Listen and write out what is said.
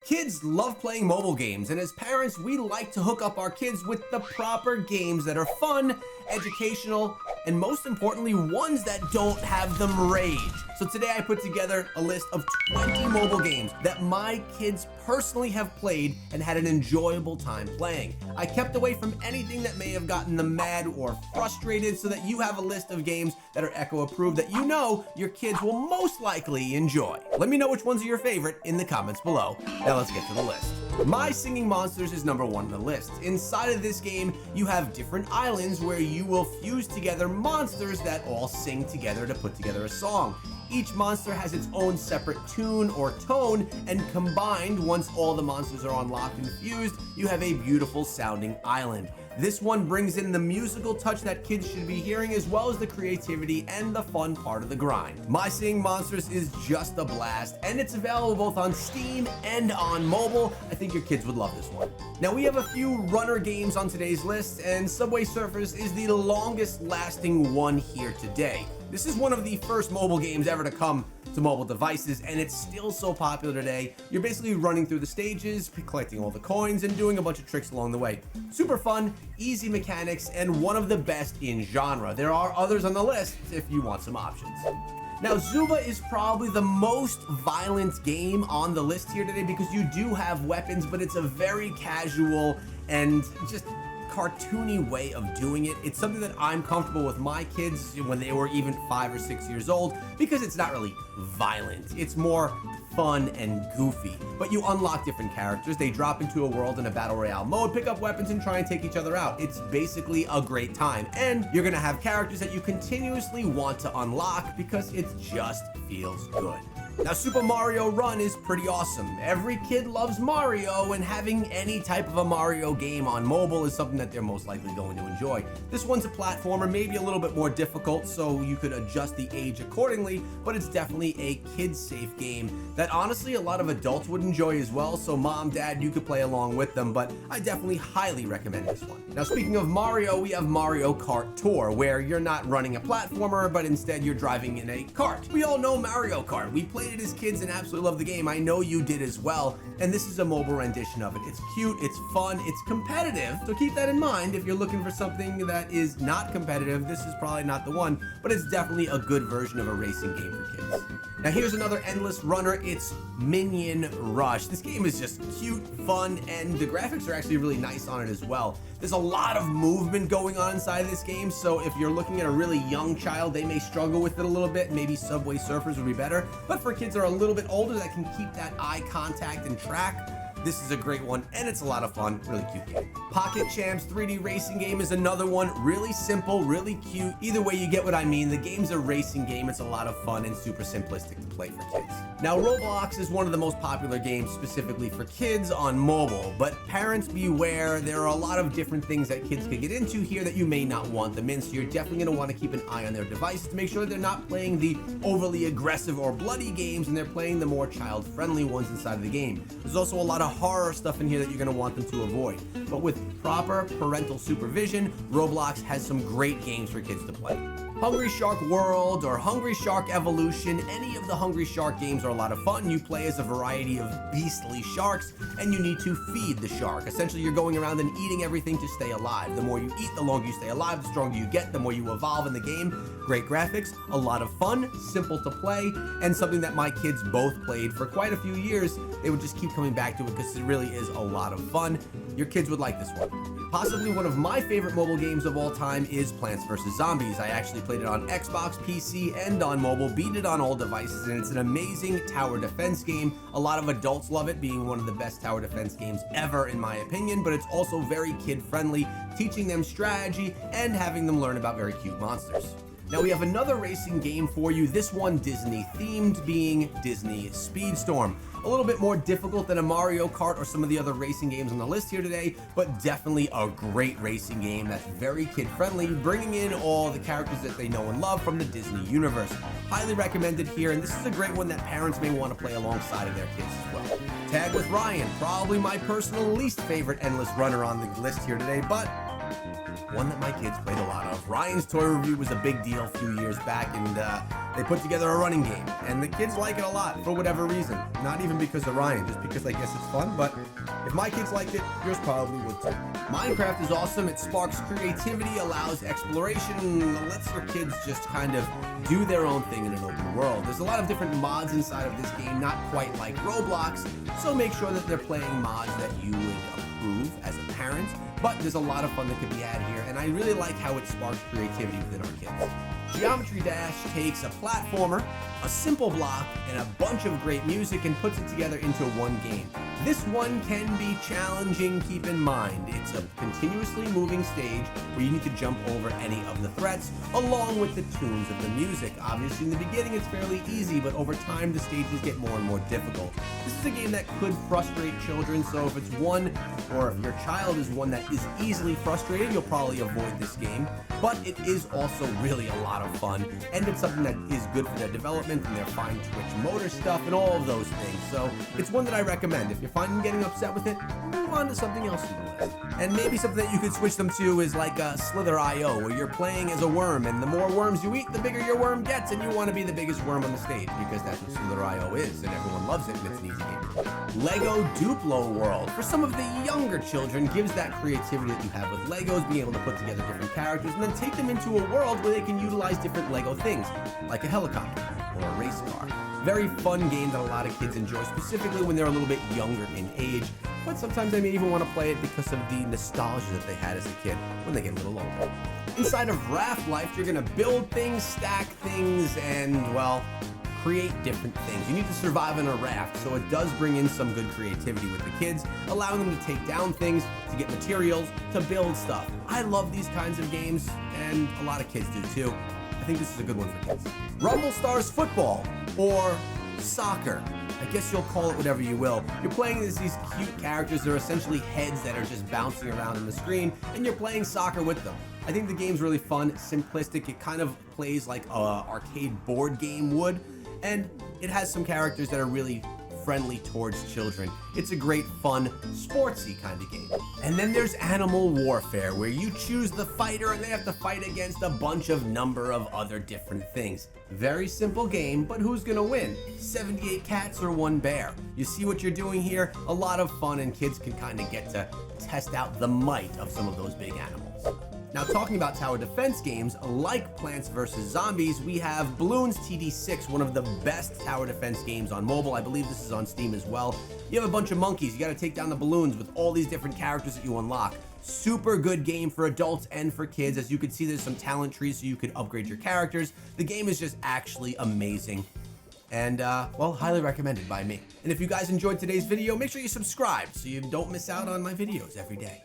Kids love playing mobile games, and as parents, we like to hook up our kids with the proper games that are fun, educational, and most importantly, ones that don't have them rage. So today I put together a list of 20 mobile games that my kids personally have played and had an enjoyable time playing. I kept away from anything that may have gotten them mad or frustrated so that you have a list of games that are Echo approved that you know your kids will most likely enjoy. Let me know which ones are your favorite in the comments below. Now let's get to the list. My Singing Monsters is number 1 on the list. Inside of this game, you have different islands where you will fuse together monsters that all sing together to put together a song. Each monster has its own separate tune or tone, and combined, once all the monsters are unlocked and fused, you have a beautiful sounding island. This one brings in the musical touch that kids should be hearing, as well as the creativity and the fun part of the grind. My Singing Monsters is just a blast, and it's available both on Steam and on mobile. I think your kids would love this one. Now we have a few runner games on today's list, and Subway Surfers is the longest lasting one here today. This is one of the first mobile games ever to come to mobile devices, and it's still so popular today. You're basically running through the stages, collecting all the coins, and doing a bunch of tricks along the way. Super fun, easy mechanics, and one of the best in genre. There are others on the list if you want some options. Now, Zuba is probably the most violent game on the list here today because you do have weapons, but it's a very casual and just cartoony way of doing it. It's something that I'm comfortable with my kids when they were even 5 or 6 years old because it's not really violent. It's more fun and goofy. But you unlock different characters. They drop into a world in a battle royale mode, pick up weapons, and try and take each other out. It's basically a great time. And you're gonna have characters that you continuously want to unlock because it just feels good. Now, Super Mario Run is pretty awesome. Every kid loves Mario, and having any type of a Mario game on mobile is something that they're most likely going to enjoy. This one's a platformer, maybe a little bit more difficult, so you could adjust the age accordingly, but it's definitely a kid-safe game that honestly a lot of adults would enjoy as well, so mom, dad, you could play along with them, but I definitely highly recommend this one. Now, speaking of Mario, we have Mario Kart Tour, where you're not running a platformer, but instead you're driving in a cart. We all know Mario Kart. We played it as kids and absolutely love the game. I know you did as well, and this is a mobile rendition of it. It's cute, it's fun, it's competitive, so keep that in mind. If you're looking for something that is not competitive, this is probably not the one, but it's definitely a good version of a racing game for kids. Now here's another endless runner. It's Minion Rush. This game is just cute, fun, and the graphics are actually really nice on it as well. There's a lot of movement going on inside of this game, so if you're looking at a really young child, they may struggle with it a little bit. Maybe Subway Surfers would be better, but for kids that are a little bit older that can keep that eye contact and track, this is a great one, and it's a lot of fun. Really cute game. Pocket Champs 3D racing game is another one. Really simple, really cute. Either way, you get what I mean. The game's a racing game. It's a lot of fun and super simplistic to play for kids. Now, Roblox is one of the most popular games specifically for kids on mobile, but parents beware. There are a lot of different things that kids could get into here that you may not want them in, so you're definitely going to want to keep an eye on their devices to make sure they're not playing the overly aggressive or bloody games and they're playing the more child-friendly ones inside of the game. There's also a lot of horror stuff in here that you're going to want them to avoid, but with proper parental supervision, Roblox has some great games for kids to play. Hungry Shark World or Hungry Shark Evolution, any of the Hungry Shark games are a lot of fun. You play as a variety of beastly sharks, and you need to feed the shark. Essentially, you're going around and eating everything to stay alive. The more you eat, the longer you stay alive, the stronger you get, the more you evolve in the game. Great graphics, a lot of fun, simple to play, and something that my kids both played for quite a few years. They would just keep coming back to it because it really is a lot of fun. Your kids would like this one. Possibly one of my favorite mobile games of all time is Plants vs. Zombies. I actually played it on Xbox, PC, and on mobile, beat it on all devices, and it's an amazing tower defense game. A lot of adults love it, being one of the best tower defense games ever in my opinion, but it's also very kid-friendly, teaching them strategy and having them learn about very cute monsters. Now we have another racing game for you, this one Disney themed, being Disney Speedstorm. A little bit more difficult than a Mario Kart or some of the other racing games on the list here today, but definitely a great racing game that's very kid-friendly, bringing in all the characters that they know and love from the Disney universe. Highly recommended here, and this is a great one that parents may want to play alongside of their kids as well. Tag with Ryan, probably my personal least favorite endless runner on the list here today, but one that my kids played a lot of. Ryan's Toy Review was a big deal a few years back, and they put together a running game, and the kids like it a lot for whatever reason. Not even because of Ryan, just because I guess it's fun, but if my kids liked it, yours probably would too. Minecraft is awesome. It sparks creativity, allows exploration, lets your kids just kind of do their own thing in an open world. There's a lot of different mods inside of this game, not quite like Roblox, so make sure that they're playing mods that you would approve as a parent, but there's a lot of fun that could be had here, and I really like how it sparks creativity within our kids. Geometry Dash takes a platformer, a simple block, and a bunch of great music and puts it together into one game. This one can be challenging, keep in mind. It's a continuously moving stage where you need to jump over any of the threats along with the tunes of the music. Obviously in the beginning it's fairly easy, but over time the stages get more and more difficult. This is a game that could frustrate children, so if it's one, or if your child is one that is easily frustrated, you'll probably avoid this game. But it is also really a lot of fun, and it's something that is good for their development and their fine twitch motor stuff and all of those things. So it's one that I recommend. If you're finding getting upset with it, move on to something else in the list. And maybe something that you could switch them to is like Slither.io, where you're playing as a worm, and the more worms you eat, the bigger your worm gets, and you want to be the biggest worm on the stage, because that's what Slither.io is, and everyone loves it, and it's an easy game. Lego Duplo World, for some of the younger children, gives that creativity that you have with Legos, being able to put together different characters, and then take them into a world where they can utilize different Lego things, like a helicopter or a race car. Very fun game that a lot of kids enjoy, specifically when they're a little bit younger in age, but sometimes they may even want to play it because of the nostalgia that they had as a kid when they get a little older. Inside of Raft Life, you're going to build things, stack things, and, well, create different things. You need to survive in a raft, so it does bring in some good creativity with the kids, allowing them to take down things, to get materials, to build stuff. I love these kinds of games, and a lot of kids do too. I think this is a good one for kids. Rumble Stars Football, or soccer. I guess you'll call it whatever you will. You're playing as these cute characters. They're essentially heads that are just bouncing around on the screen, and you're playing soccer with them. I think the game's really fun, simplistic. It kind of plays like an arcade board game would, and it has some characters that are really friendly towards children. It's a great, fun, sportsy kind of game. And then there's Animal Warfare, where you choose the fighter and they have to fight against a bunch of number of other different things. Very simple game, but who's gonna win? 78 cats or one bear? You see what you're doing here? A lot of fun, and kids can kind of get to test out the might of some of those big animals. Now, talking about tower defense games, like Plants vs. Zombies, we have Bloons TD6, one of the best tower defense games on mobile. I believe this is on Steam as well. You have a bunch of monkeys. You got to take down the balloons with all these different characters that you unlock. Super good game for adults and for kids. As you can see, there's some talent trees so you can upgrade your characters. The game is just actually amazing. And, well, highly recommended by me. And if you guys enjoyed today's video, make sure you subscribe so you don't miss out on my videos every day.